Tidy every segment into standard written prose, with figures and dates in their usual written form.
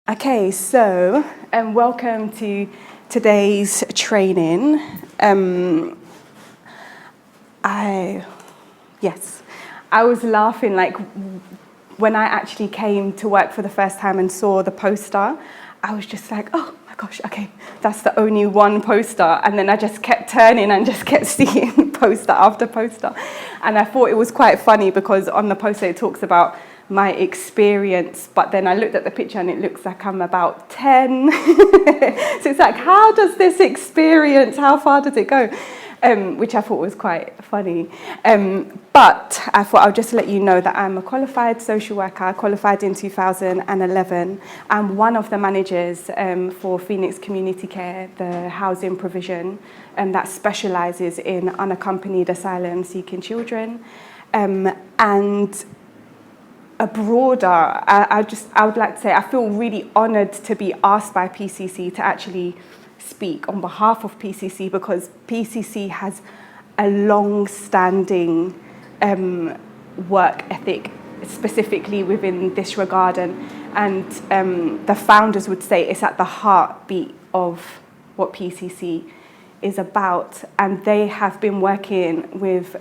Okay, so welcome to today's training. I was laughing like when I actually came to work for the first time and saw the poster. I was just like, oh my gosh, okay, that's the only one poster. And then I just kept turning and just kept seeing poster after poster. And I thought it was quite funny because on the poster it talks about my experience, but then I looked at the picture and it looks like I'm about 10. So it's like, how does this experience, how far does it go? Which I thought was quite funny. But I thought I'll just let you know that I'm a qualified social worker. I qualified in 2011. I'm one of the managers for Phoenix Community Care, the housing provision that specialises in unaccompanied asylum-seeking children. And a broader, I would like to say, I feel really honoured to be asked by PCC to actually speak on behalf of PCC, because PCC has a long-standing work ethic, specifically within this regard, and the founders would say it's at the heartbeat of what PCC is about, and they have been working with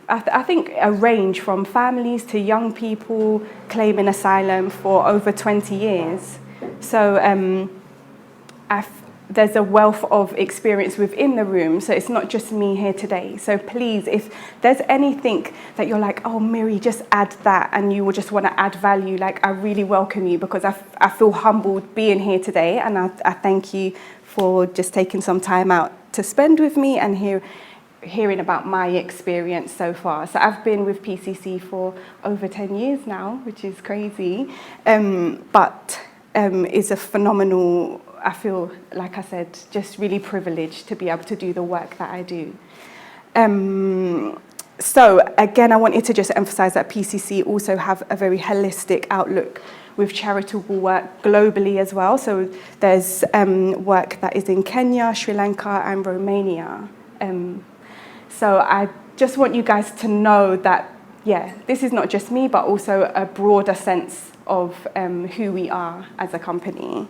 I think a range from families to young people claiming asylum for over 20 years. So there's a wealth of experience within the room, so it's not just me here today. So please, if there's anything that you're like, oh, Miri, just add that, and you will just want to add value, like, I really welcome you, because I feel humbled being here today, and I thank you for just taking some time out to spend with me and hearing about my experience so far. So I've been with PCC for over 10 years now, which is crazy, but it's a phenomenal, I feel, like I said, just really privileged to be able to do the work that I do. So again, I wanted to just emphasize that PCC also have a very holistic outlook with charitable work globally as well. So there's work that is in Kenya, Sri Lanka, and Romania. So I just want you guys to know that, yeah, this is not just me, but also a broader sense of who we are as a company.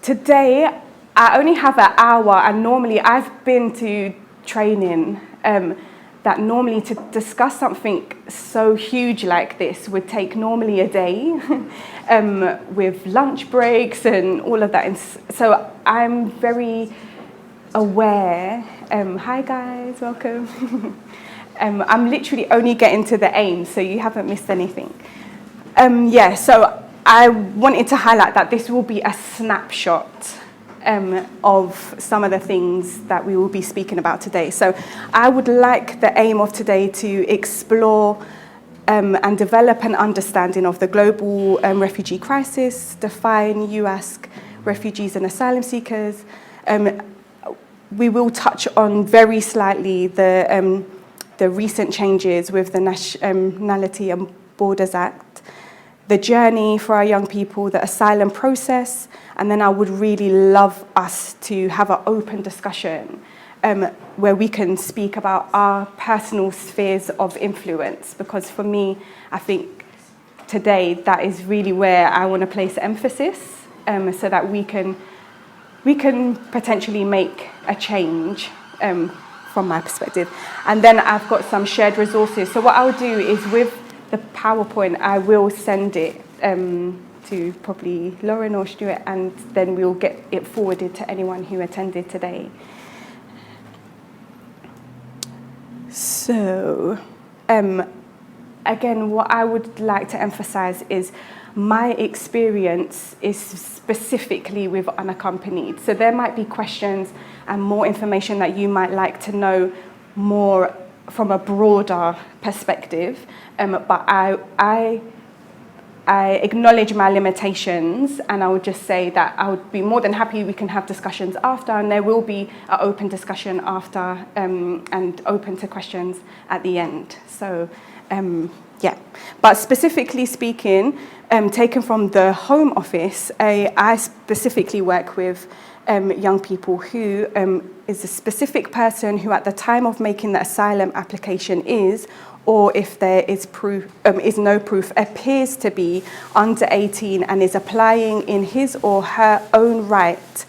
Today, I only have an hour, and normally I've been to training that normally to discuss something so huge like this would take normally a day with lunch breaks and all of that. And so I'm very aware. Hi guys, welcome. I'm literally only getting to the aim, so you haven't missed anything. So I wanted to highlight that this will be a snapshot of some of the things that we will be speaking about today. So I would like the aim of today to explore and develop an understanding of the global refugee crisis, define, you ask, refugees and asylum seekers. We will touch on very slightly the recent changes with the Nationality and Borders Act, the journey for our young people, the asylum process, and then I would really love us to have an open discussion where we can speak about our personal spheres of influence, because for me, I think today that is really where I want to place emphasis, so that we can potentially make a change from my perspective. And then I've got some shared resources. So what I'll do is with the PowerPoint, I will send it to probably Lauren or Stuart, and then we'll get it forwarded to anyone who attended today. So again, what I would like to emphasize is my experience is specifically with unaccompanied. So there might be questions and more information that you might like to know more from a broader perspective, but I acknowledge my limitations, and I would just say that I would be more than happy we can have discussions after, and there will be an open discussion after and open to questions at the end. So but specifically speaking, taken from the Home Office, I specifically work with young people who is a specific person who at the time of making the asylum application is, or if there is proof, is no proof, appears to be under 18 and is applying in his or her own right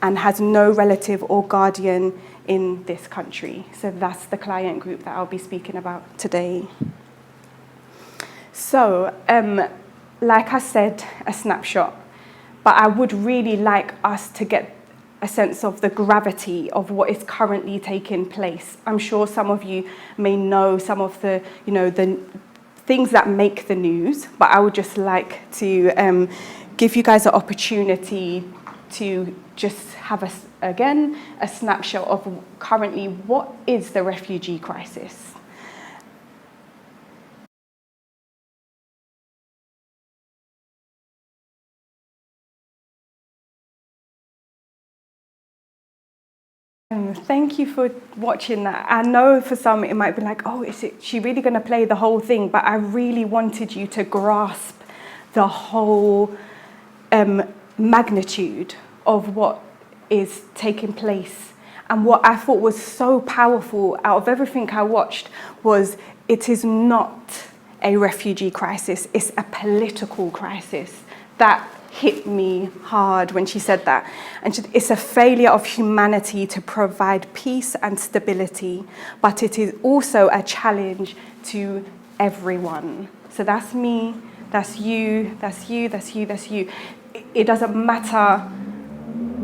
and has no relative or guardian in this country. So that's the client group that I'll be speaking about today. So, like I said, a snapshot, but I would really like us to get a sense of the gravity of what is currently taking place. I'm sure some of you may know some of the, the things that make the news, but I would just like to give you guys an opportunity to just have, a snapshot of currently what is the refugee crisis. Thank you for watching that. I know for some it might be like, oh, is she really going to play the whole thing? But I really wanted you to grasp the whole magnitude of what is taking place. And what I thought was so powerful out of everything I watched was it is not a refugee crisis, it's a political crisis. That hit me hard when she said that. And it's a failure of humanity to provide peace and stability, but it is also a challenge to everyone. So that's me, that's you, that's you, that's you, that's you. It doesn't matter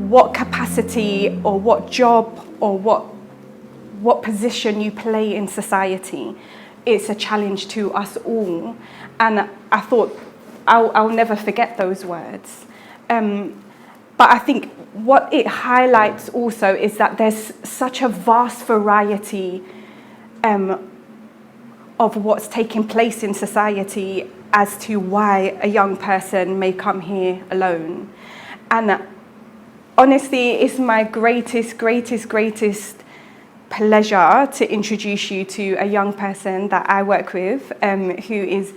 what capacity or what job or what position you play in society. It's a challenge to us all. And I thought, I'll never forget those words. But I think what it highlights also is that there's such a vast variety of what's taking place in society as to why a young person may come here alone. And honestly, it's my greatest pleasure to introduce you to a young person that I work with who is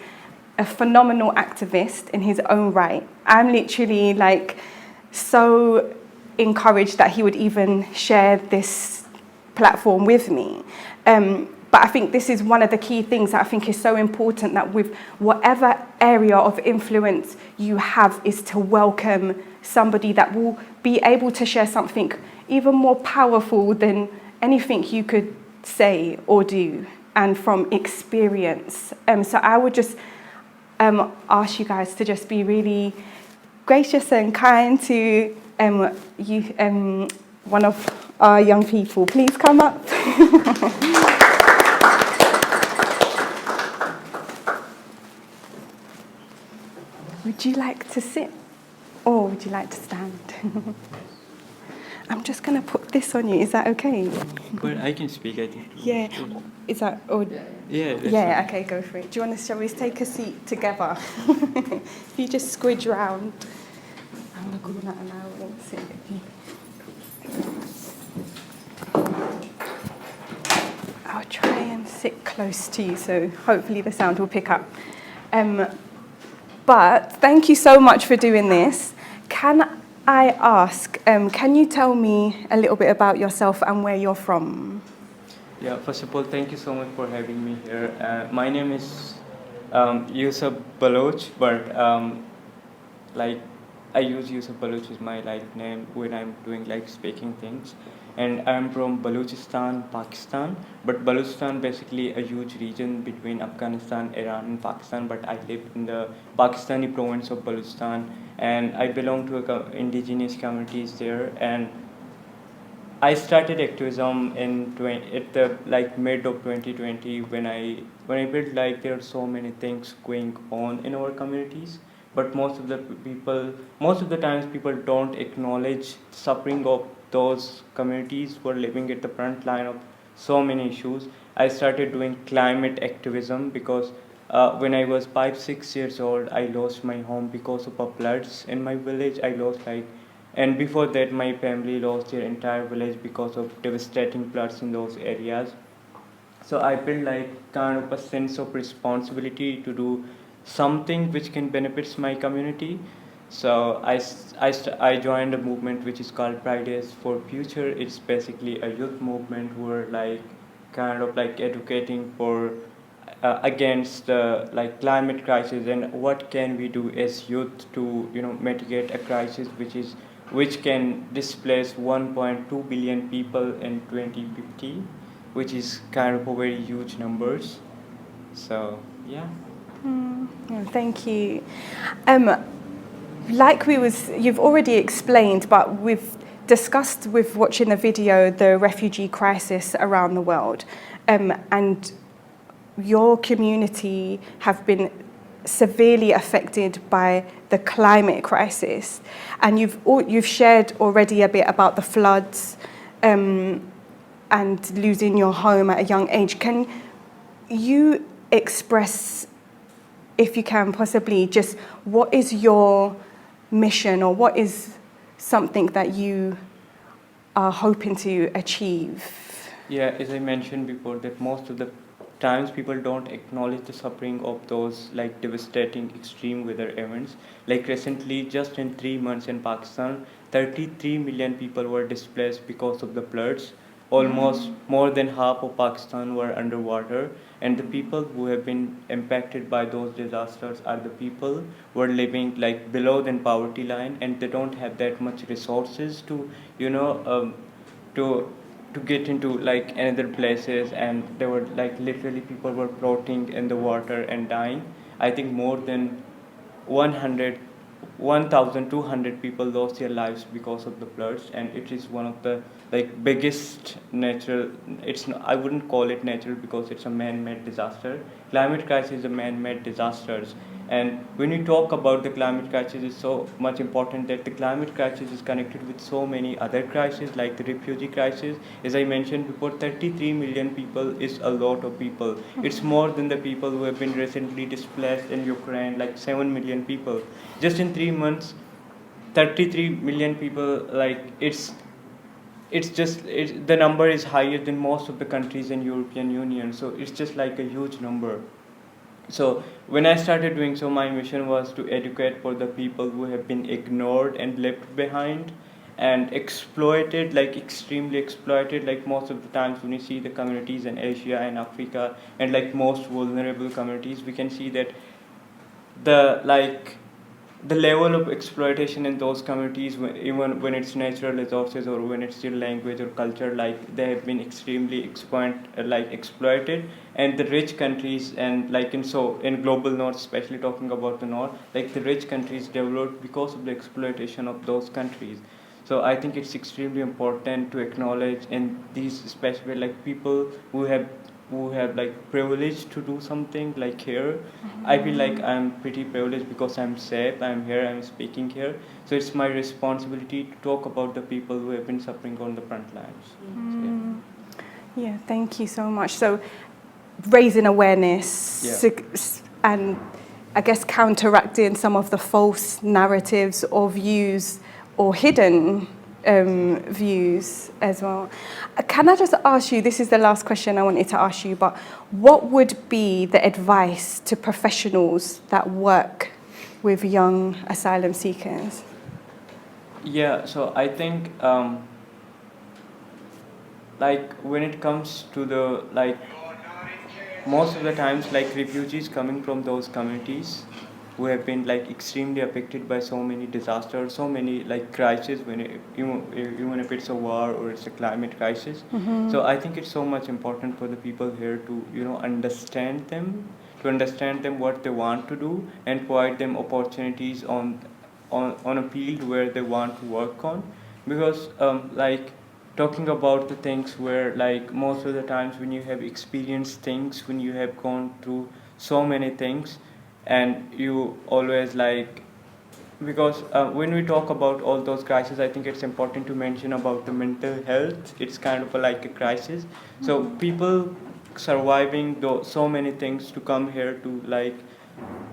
a phenomenal activist in his own right. I'm literally so encouraged that he would even share this platform with me. But I think this is one of the key things that I think is so important, that with whatever area of influence you have, is to welcome somebody that will be able to share something even more powerful than anything you could say or do, and from experience. So I would just ask you guys to just be really gracious and kind to one of our young people. Please come up. Would you like to sit or would you like to stand? I'm just going to put this on you. Is that okay? But I can speak, I think. Yeah. Is that... Or, yeah, okay, go for it. Do you want to, shall we take a seat together? If you just squidge round. I'm going to go that and I won't sit with you. I'll try and sit close to you, so hopefully the sound will pick up. But thank you so much for doing this. Can I ask, can you tell me a little bit about yourself and where you're from? Yeah, first of all, thank you so much for having me here. My name is Yusuf Baluch, but I use Yusuf Baluch as my name when I'm doing speaking things. And I'm from Balochistan, Pakistan. But Balochistan basically a huge region between Afghanistan, Iran, and Pakistan. But I live in the Pakistani province of Balochistan, and I belong to indigenous communities there. And I started activism at the mid of 2020 when I felt like there are so many things going on in our communities, but most of the times people don't acknowledge suffering of those communities who are living at the front line of so many issues. I started doing climate activism because when I was 5-6 years old, I lost my home because of floods in my village. And before that, my family lost their entire village because of devastating floods in those areas. So I felt kind of a sense of responsibility to do something which can benefit my community. So I joined a movement which is called Fridays for Future. It's basically a youth movement where like kind of like educating for against like climate crisis and what can we do as youth to mitigate a crisis which can displace 1.2 billion people in 2050, which is kind of a very huge numbers. So yeah. Thank you. You've already explained, but we've discussed with watching the video the refugee crisis around the world, and your community have been severely affected by the climate crisis, and you've shared already a bit about the floods, and losing your home at a young age. Can you express, if you can possibly, just what is your mission, or what is something that you are hoping to achieve? Yeah, as I mentioned before, that most of the times people don't acknowledge the suffering of those like devastating extreme weather events. Like recently, just in 3 months in Pakistan, 33 million people were displaced because of the floods. Almost more than half of Pakistan were underwater, and the people who have been impacted by those disasters are the people who are living like below the poverty line, and they don't have that much resources to you know to to get into like another places, and there were like literally people were floating in the water and dying. I think more than 100 1,200 people lost their lives because of the floods, and it is one of the like biggest natural, it's not, I wouldn't call it natural because it's a man-made disaster. Climate crisis is a man-made disasters, and when you talk about the climate crisis, it's so much important that the climate crisis is connected with so many other crises like the refugee crisis. As I mentioned before, 33 million people is a lot of people. It's more than the people who have been recently displaced in Ukraine, like 7 million people. Just in 3 months, 33 million people, like the number is higher than most of the countries in European Union. So it's just like a huge number. So when I started doing so, my mission was to educate for the people who have been ignored and left behind and exploited, like extremely exploited. Like most of the times when you see the communities in Asia and Africa and like most vulnerable communities, we can see that the like the level of exploitation in those communities, even when it's natural resources or when it's their language or culture, like they have been extremely exploited. And the rich countries, and like in global north, especially talking about the north, like the rich countries developed because of the exploitation of those countries. So I think it's extremely important to acknowledge in these, especially like people who have like privilege to do something like here. I feel like I'm pretty privileged because I'm safe, I'm here, I'm speaking here. So it's my responsibility to talk about the people who have been suffering on the front lines. So, Yeah, thank you so much. So raising awareness, and I guess counteracting some of the false narratives or views or hidden views as well. Can I just ask you, this is the last question I wanted to ask you, but what would be the advice to professionals that work with young asylum seekers? Yeah, so I think like when it comes to the like most of the times like refugees coming from those communities who have been like extremely affected by so many disasters, so many like crises, even if it's a war or it's a climate crisis. So I think it's so much important for the people here to understand them what they want to do, and provide them opportunities on a field where they want to work on. Because like talking about the things where like most of the times when you have experienced things, when you have gone through so many things, and you always like, because when we talk about all those crises, I think it's important to mention about the mental health. It's kind of like a crisis. So people surviving so many things to come here to like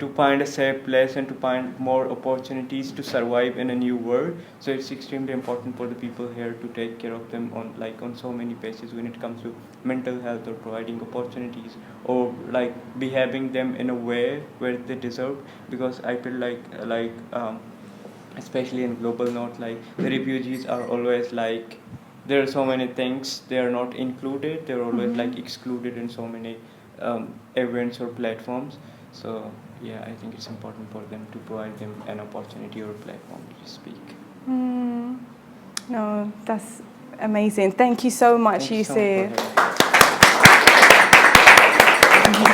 to find a safe place and to find more opportunities to survive in a new world. So it's extremely important for the people here to take care of them on so many bases when it comes to mental health, or providing opportunities, or like behaving them in a way where they deserve. Because I feel like especially in global north, like the refugees are always like, there are so many things they are not included, they're always like excluded in so many events or platforms. So yeah, I think it's important for them to provide them an opportunity or a platform to speak. No, that's amazing. Thank you so much, Thank you so Yusuf. much for having me.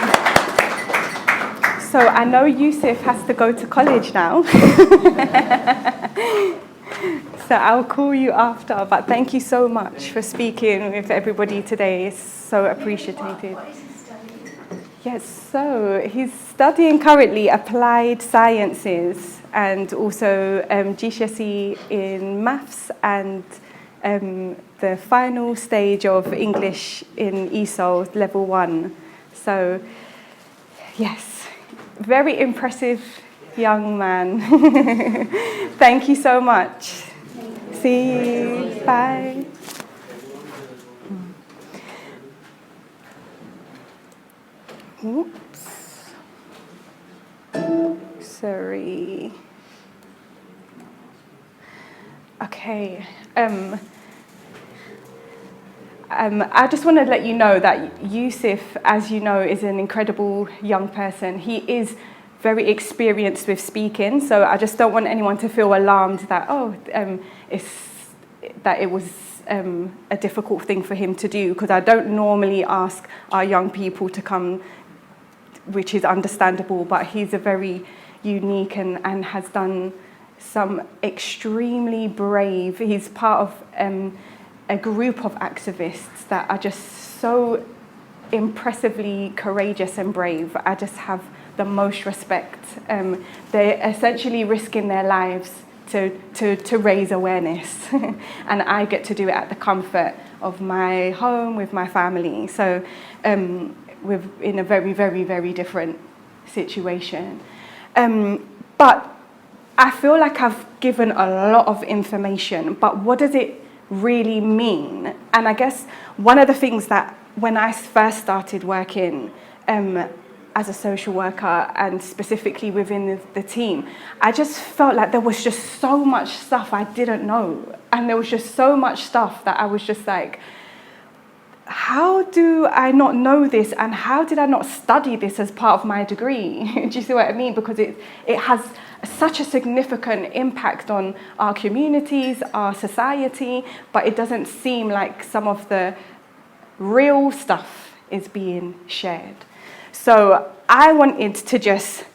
So I know Yusuf has to go to college now. So I'll call you after, but thank you so much for speaking with everybody today. It's so appreciated. What is he studying? Yes, so he's studying currently applied sciences and also GCSE in maths and the final stage of English in ESOL level 1. So yes, very impressive young man. Thank you so much. See you. Bye. Oops. Sorry. Okay. I just want to let you know that Yusuf, as you know, is an incredible young person. He is very experienced with speaking, so I just don't want anyone to feel alarmed that, it was a difficult thing for him to do, because I don't normally ask our young people to come, which is understandable, but he's a very unique and has done some extremely brave. He's part of a group of activists that are just so impressively courageous and brave. I just have the most respect. They're essentially risking their lives to raise awareness, and I get to do it at the comfort of my home with my family. So we're in a very, very, very different situation. But I feel like I've given a lot of information, but what does it really mean? And I guess one of the things that when I first started working as a social worker and specifically within the team, I just felt like there was just so much stuff I didn't know. And there was just so much stuff that I was just like, how do I not know this, and how did I not study this as part of my degree? Do you see what I mean? Because it has such a significant impact on our communities, our society, but it doesn't seem like some of the real stuff is being shared. So I wanted to just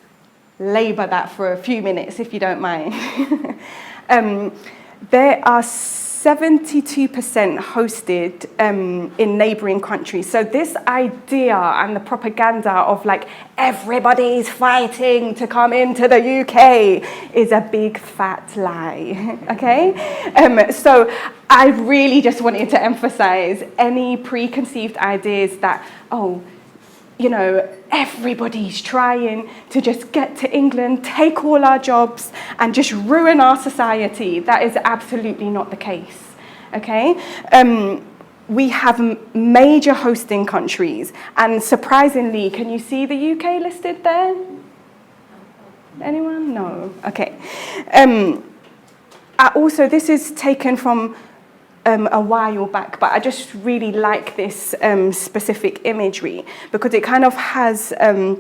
labour that for a few minutes, if you don't mind. There are 72% hosted in neighbouring countries. So this idea and the propaganda of like everybody's fighting to come into the UK is a big fat lie, okay? So I really just wanted to emphasise any preconceived ideas that, everybody's trying to just get to England, take all our jobs, and just ruin our society. That is absolutely not the case, okay? We have major hosting countries, and surprisingly, can you see the UK listed there? Anyone? No. Okay. Also, this is taken from a while back, but I just really like this specific imagery because it kind of has a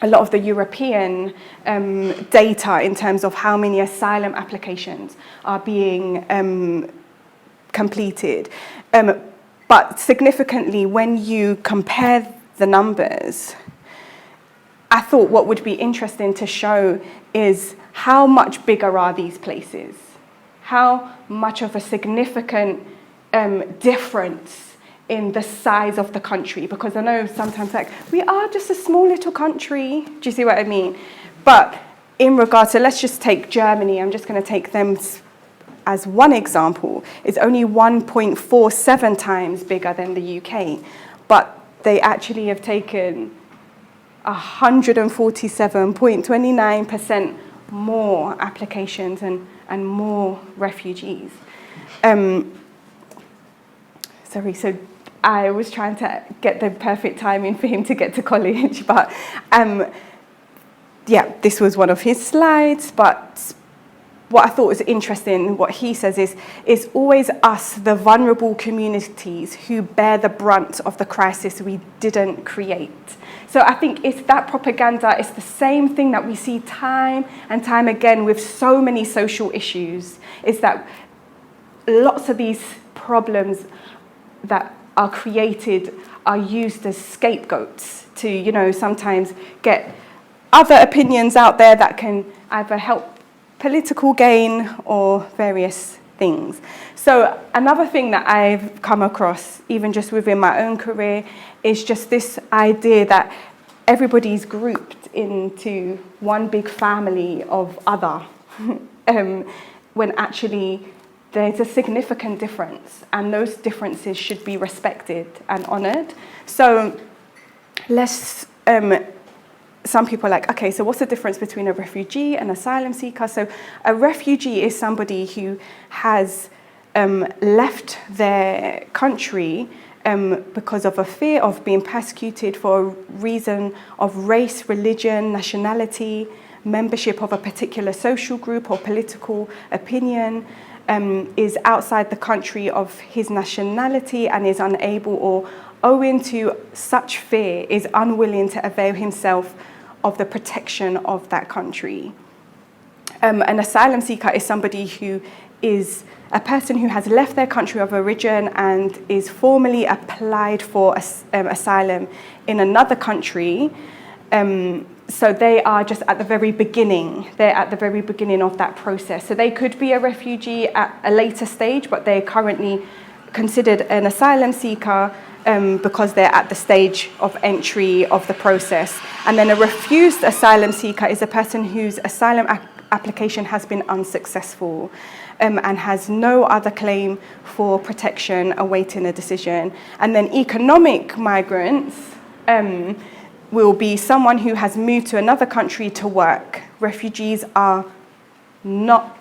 lot of the European data in terms of how many asylum applications are being completed. But significantly, when you compare the numbers, I thought what would be interesting to show is how much bigger are these places? How much of a significant difference in the size of the country? Because I know sometimes we are just a small little country. Do you see what I mean? But in regard to, let's just take Germany. I'm just going to take them as one example. It's only 1.47 times bigger than the UK. But they actually have taken 147.29% more applications and more refugees. Sorry, so I was trying to get the perfect timing for him to get to college, but yeah, this was one of his slides, but what I thought was interesting, what he says is, it's always us, the vulnerable communities, who bear the brunt of the crisis we didn't create. So I think it's that propaganda, it's the same thing that we see time and time again with so many social issues, is that lots of these problems that are created are used as scapegoats to, you know, sometimes get other opinions out there that can either help political gain or various things. So another thing that I've come across, even just within my own career, is just this idea that everybody's grouped into one big family of other, when actually there's a significant difference, and those differences should be respected and honoured. So some people are like, okay, so what's the difference between a refugee and asylum seeker? So a refugee is somebody who has left their country because of a fear of being persecuted for a reason of race, religion, nationality, membership of a particular social group or political opinion, is outside the country of his nationality and is unable, or owing to such fear, is unwilling to avail himself of the protection of that country. An asylum seeker is somebody who is a person who has left their country of origin and is formally applied for asylum in another country. So they are just at the very beginning. They're at the very beginning of that process. So they could be a refugee at a later stage, but they're currently considered an asylum seeker because they're at the stage of entry of the process. And then a refused asylum seeker is a person whose asylum application has been unsuccessful and has no other claim for protection awaiting a decision. And then economic migrants will be someone who has moved to another country to work. Refugees are not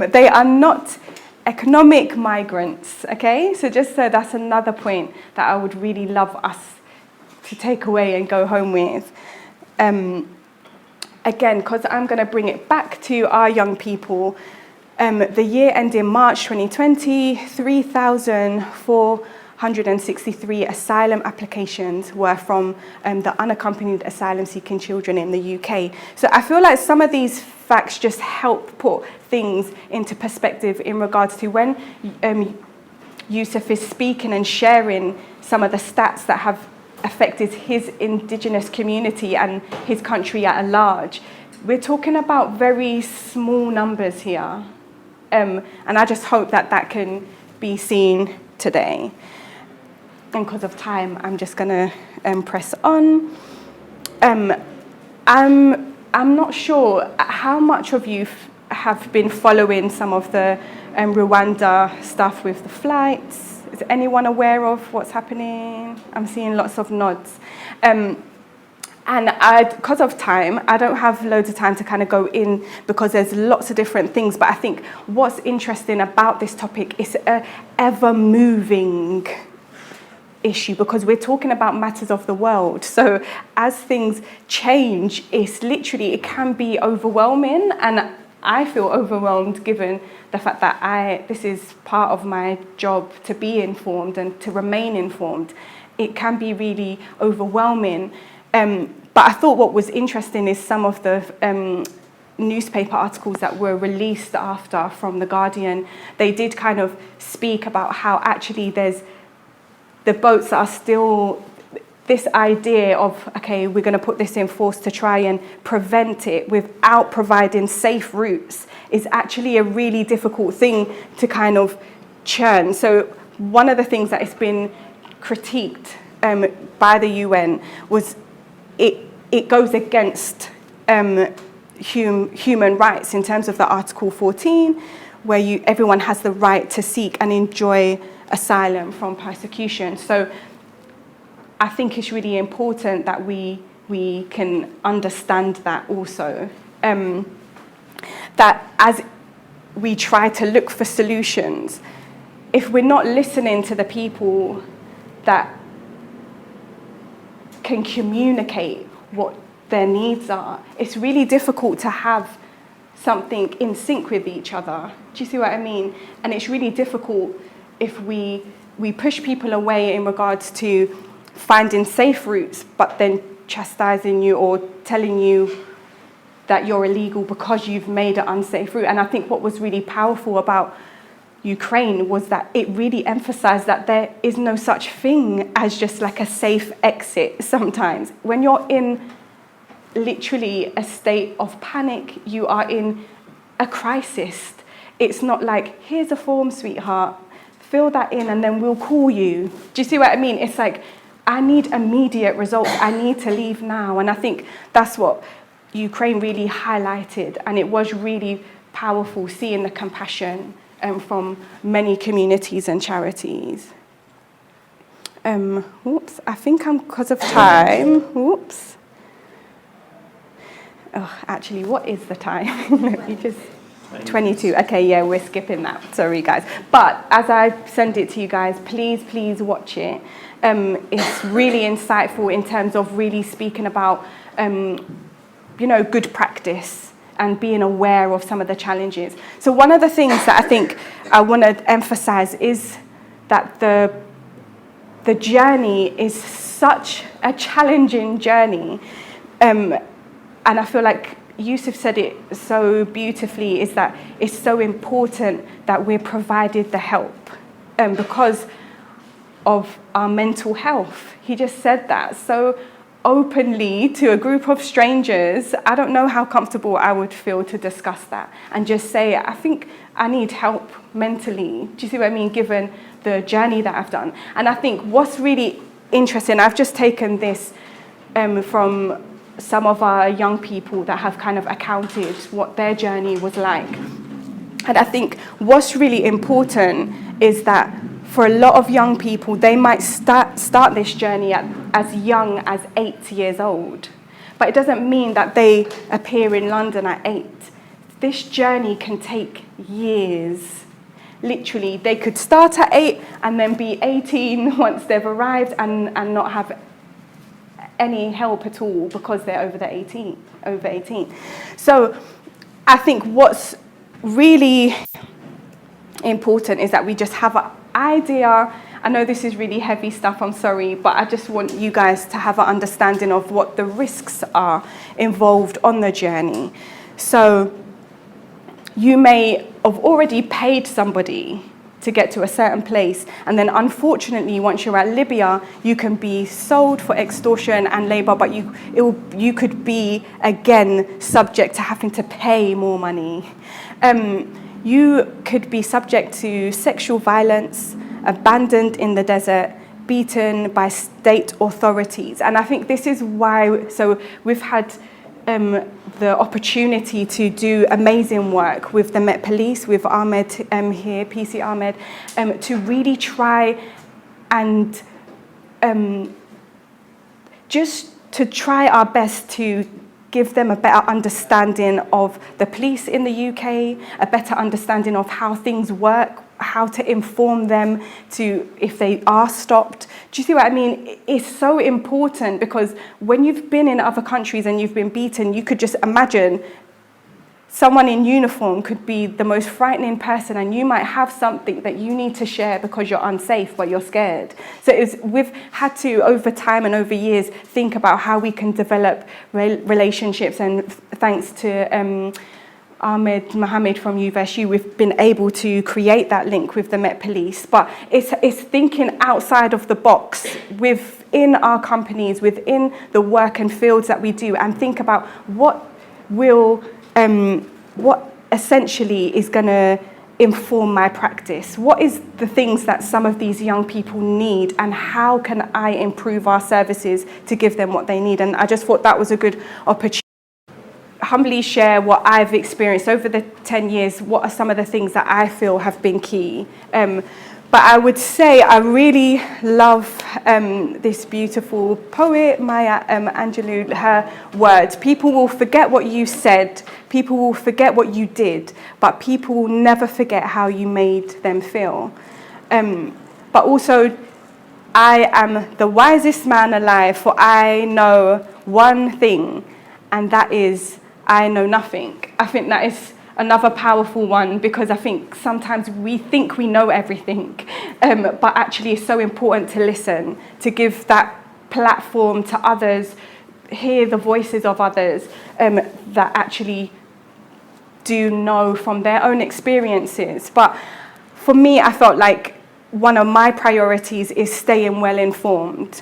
they are not economic migrants, okay? So just so that's another point that I would really love us to take away and go home with. Again, because I'm going to bring it back to our young people, the year ending March 2020, 3,463 asylum applications were from the unaccompanied asylum-seeking children in the UK. So I feel like some of these facts just help put things into perspective in regards to when Yusuf is speaking and sharing some of the stats that have affected his indigenous community and his country at large. We're talking about very small numbers here. And I just hope that that can be seen today. And because of time, I'm just going to press on. I'm not sure how much of you have been following some of the Rwanda stuff with the flights. Is anyone aware of what's happening? I'm seeing lots of nods. And because of time, I don't have loads of time to kind of go in because there's lots of different things. But I think what's interesting about this topic is an ever-moving issue because we're talking about matters of the world. So as things change, it can be overwhelming. And I feel overwhelmed given the fact that this is part of my job to be informed and to remain informed. It can be really overwhelming. But I thought what was interesting is some of the newspaper articles that were released after from The Guardian. They did kind of speak about how actually the boats are still, this idea of, okay, we're going to put this in force to try and prevent it without providing safe routes is actually a really difficult thing to kind of churn. So one of the things that has been critiqued by the UN was it goes against human rights in terms of the Article 14, where everyone has the right to seek and enjoy asylum from persecution. So I think it's really important that we can understand that also. That as we try to look for solutions, if we're not listening to the people that can communicate what their needs are. It's really difficult to have something in sync with each other. Do you see what I mean? And it's really difficult if we push people away in regards to finding safe routes, but then chastising you or telling you that you're illegal because you've made an unsafe route. And I think what was really powerful about Ukraine was that it really emphasized that there is no such thing as just like a safe exit sometimes. When you're in literally a state of panic, you are in a crisis. It's not like, here's a form, sweetheart, fill that in and then we'll call you. Do you see what I mean? It's like, I need immediate results. I need to leave now. And I think that's what Ukraine really highlighted. And it was really powerful seeing the compassion from many communities and charities. Whoops, I think I'm because of time. Whoops. Oh, actually, what is the time? Let me just... 22. Okay, yeah, we're skipping that. Sorry, guys. But as I send it to you guys, please watch it. It's really insightful in terms of really speaking about, good practice and being aware of some of the challenges. So one of the things that I think I want to emphasize is that the journey is such a challenging journey. And I feel like Yusuf said it so beautifully, is that it's so important that we're provided the help because of our mental health. He just said that so openly to a group of strangers. I don't know how comfortable I would feel to discuss that and just say, I think I need help mentally. Do you see what I mean? Given the journey that I've done. And I think what's really interesting, I've just taken this from some of our young people that have kind of accounted what their journey was like. And I think what's really important is that for a lot of young people, they might start this journey as young as 8 years old. But it doesn't mean that they appear in London at 8. This journey can take years. Literally, they could start at 8 and then be 18 once they've arrived and not have any help at all because they're over 18. So I think what's really important is that we just have an idea. I know this is really heavy stuff, I'm sorry, but I just want you guys to have an understanding of what the risks are involved on the journey. So you may have already paid somebody to get to a certain place. And then unfortunately, once you're at Libya, you can be sold for extortion and labor, but you could be, again, subject to having to pay more money. You could be subject to sexual violence, abandoned in the desert, beaten by state authorities. And I think this is why, so we've had the opportunity to do amazing work with the Met Police, with Ahmed here, PC Ahmed, to really try and just to try our best to give them a better understanding of the police in the UK, a better understanding of how things work, how to inform them to if they are stopped. Do you see what I mean? It's so important because when you've been in other countries and you've been beaten, you could just imagine someone in uniform could be the most frightening person and you might have something that you need to share because you're unsafe, but you're scared. So we've had to, over time and over years, think about how we can develop relationships. And thanks to Ahmed Mohammed from UVSU, we've been able to create that link with the Met Police. But it's thinking outside of the box within our companies, within the work and fields that we do, and think about what essentially is going to inform my practice. What is the things that some of these young people need, and how can I improve our services to give them what they need? And I just thought that was a good opportunity. Humbly share what I've experienced over the 10 years. What are some of the things that I feel have been key? But I would say I really love this beautiful poet, Maya Angelou, her words. People will forget what you said, people will forget what you did, but people will never forget how you made them feel. But also, I am the wisest man alive, for I know one thing, and that is, I know nothing. I think that is another powerful one, because I think sometimes we think we know everything, but actually it's so important to listen, to give that platform to others, hear the voices of others that actually do know from their own experiences. But for me, I felt like one of my priorities is staying well informed.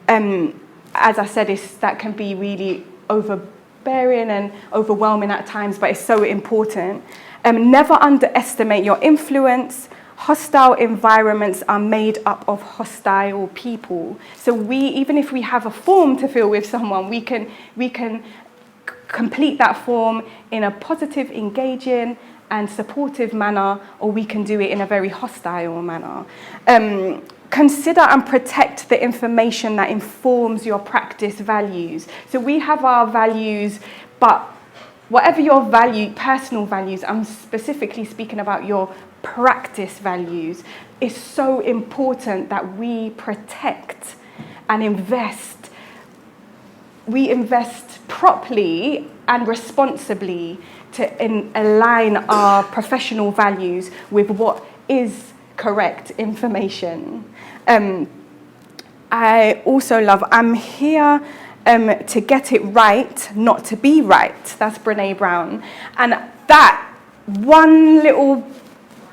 As I said, that can be really overbearing and overwhelming at times, but it's so important. Never underestimate your influence. Hostile environments are made up of hostile people. So even if we have a form to fill with someone, we can complete that form in a positive, engaging and supportive manner, or we can do it in a very hostile manner. Consider and protect the information that informs your practice values. So we have our values, but whatever your personal values, I'm specifically speaking about your practice values, is so important that we protect and invest. We invest properly and responsibly to align our professional values with what is correct information. I also love, I'm here to get it right, not to be right. That's Brene Brown. And that one little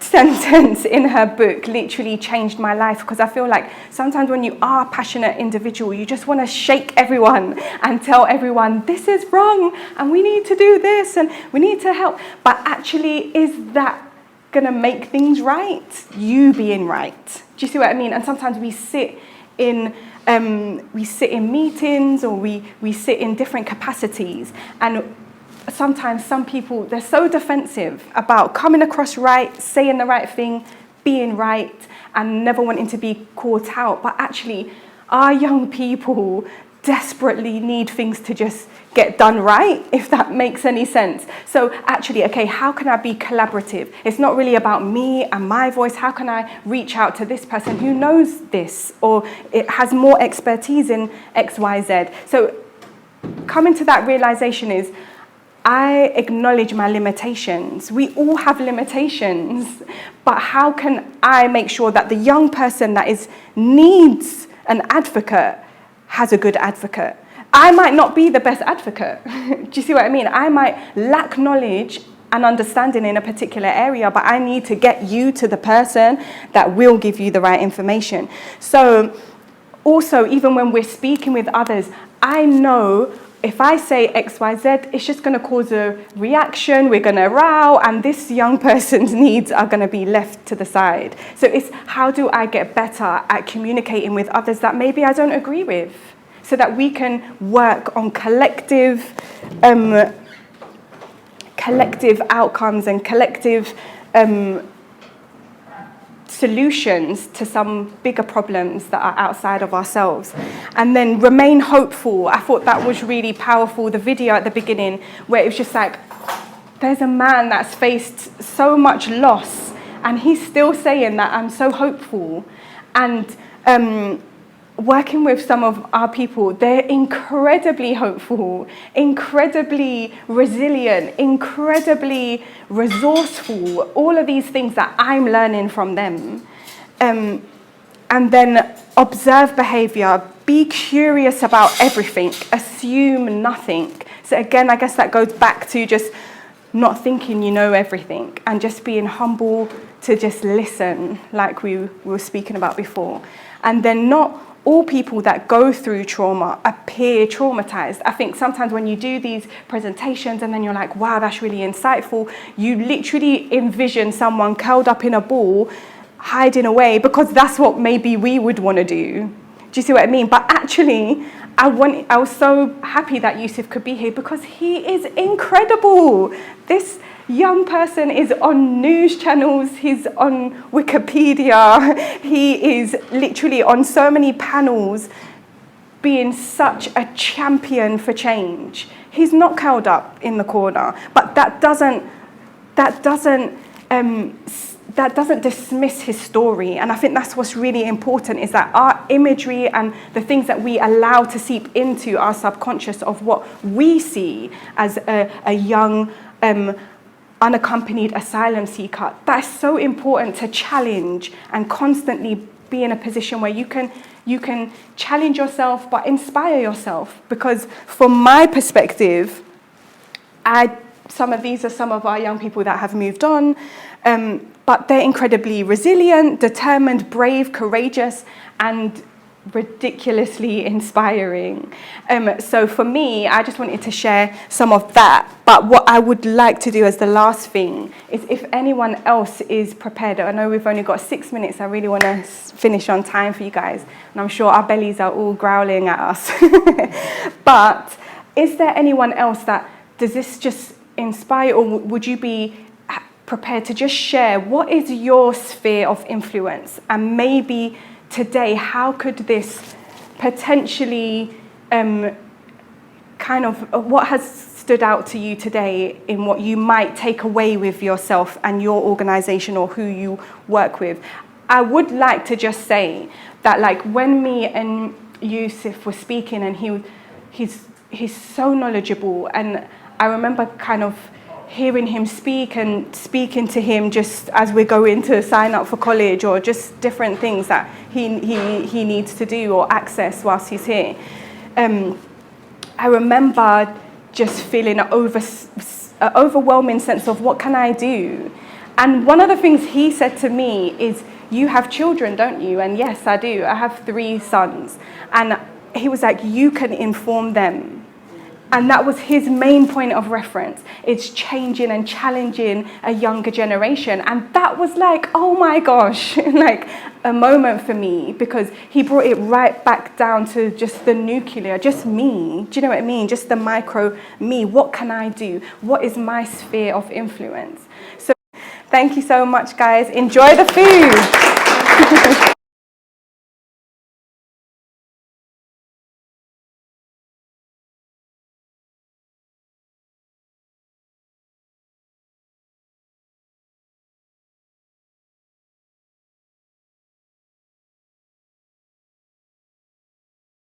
sentence in her book literally changed my life, because I feel like sometimes when you are a passionate individual, you just want to shake everyone and tell everyone this is wrong and we need to do this and we need to help. But actually, is that going to make things right? You being right. Do you see what I mean? And sometimes we sit in meetings, or we sit in different capacities, and sometimes some people, they're so defensive about coming across right, saying the right thing, being right, and never wanting to be caught out. But actually, our young people desperately need things to just get done right, if that makes any sense. So actually, okay, how can I be collaborative? It's not really about me and my voice. How can I reach out to this person who knows this, or it has more expertise in X, Y, Z? So coming to that realization is, I acknowledge my limitations. We all have limitations, but how can I make sure that the young person that needs an advocate has a good advocate? I might not be the best advocate. Do you see what I mean? I might lack knowledge and understanding in a particular area, but I need to get you to the person that will give you the right information. So also, even when we're speaking with others, I know if I say X, Y, Z, it's just going to cause a reaction, we're going to row, and this young person's needs are going to be left to the side. So it's, how do I get better at communicating with others that maybe I don't agree with, so that we can work on collective outcomes and collective solutions to some bigger problems that are outside of ourselves. And then remain hopeful. I thought that was really powerful, the video at the beginning, where it was just like, there's a man that's faced so much loss, and he's still saying that I'm so hopeful. And working with some of our people, they're incredibly hopeful, incredibly resilient, incredibly resourceful, all of these things that I'm learning from them. And then observe behavior, be curious about everything, assume nothing. So again, I guess that goes back to just not thinking you know everything, and just being humble to just listen, like we were speaking about before. And then not all people that go through trauma appear traumatized. I think sometimes when you do these presentations and then you're like, wow, that's really insightful, you literally envision someone curled up in a ball, hiding away, because that's what maybe we would want to do. Do you see what I mean? But actually, I was so happy that Yusuf could be here, because he is incredible. This young person is on news channels, he's on Wikipedia, he is literally on so many panels, being such a champion for change. He's not curled up in the corner, but that doesn't that doesn't dismiss his story. And I think that's what's really important, is that our imagery and the things that we allow to seep into our subconscious of what we see as a young, unaccompanied asylum seeker, that's so important to challenge and constantly be in a position where you can challenge yourself but inspire yourself. Because from my perspective, these are some of our young people that have moved on, but they're incredibly resilient, determined, brave, courageous, and ridiculously inspiring. So for me, I just wanted to share some of that. But what I would like to do as the last thing is, if anyone else is prepared, I know we've only got 6 minutes, I really want to finish on time for you guys, and I'm sure our bellies are all growling at us. But is there anyone else that, does this just inspire, or would you be prepared to just share what is your sphere of influence, and maybe today, how could this potentially what has stood out to you today in what you might take away with yourself and your organization or who you work with? I would like to just say that, like, when me and Yusuf were speaking, and he's so knowledgeable, and I remember kind of hearing him speak and speaking to him just as we're going to sign up for college, or just different things that he needs to do or access whilst he's here. I remember just feeling an overwhelming sense of, what can I do? And one of the things he said to me is, you have children, don't you? And yes, I do. I have 3 sons. And he was like, you can inform them. And that was his main point of reference. It's changing and challenging a younger generation. And that was like, oh my gosh, like a moment for me, because he brought it right back down to just the nuclear, just me. Do you know what I mean? Just the micro me. What can I do? What is my sphere of influence? So thank you so much, guys. Enjoy the food.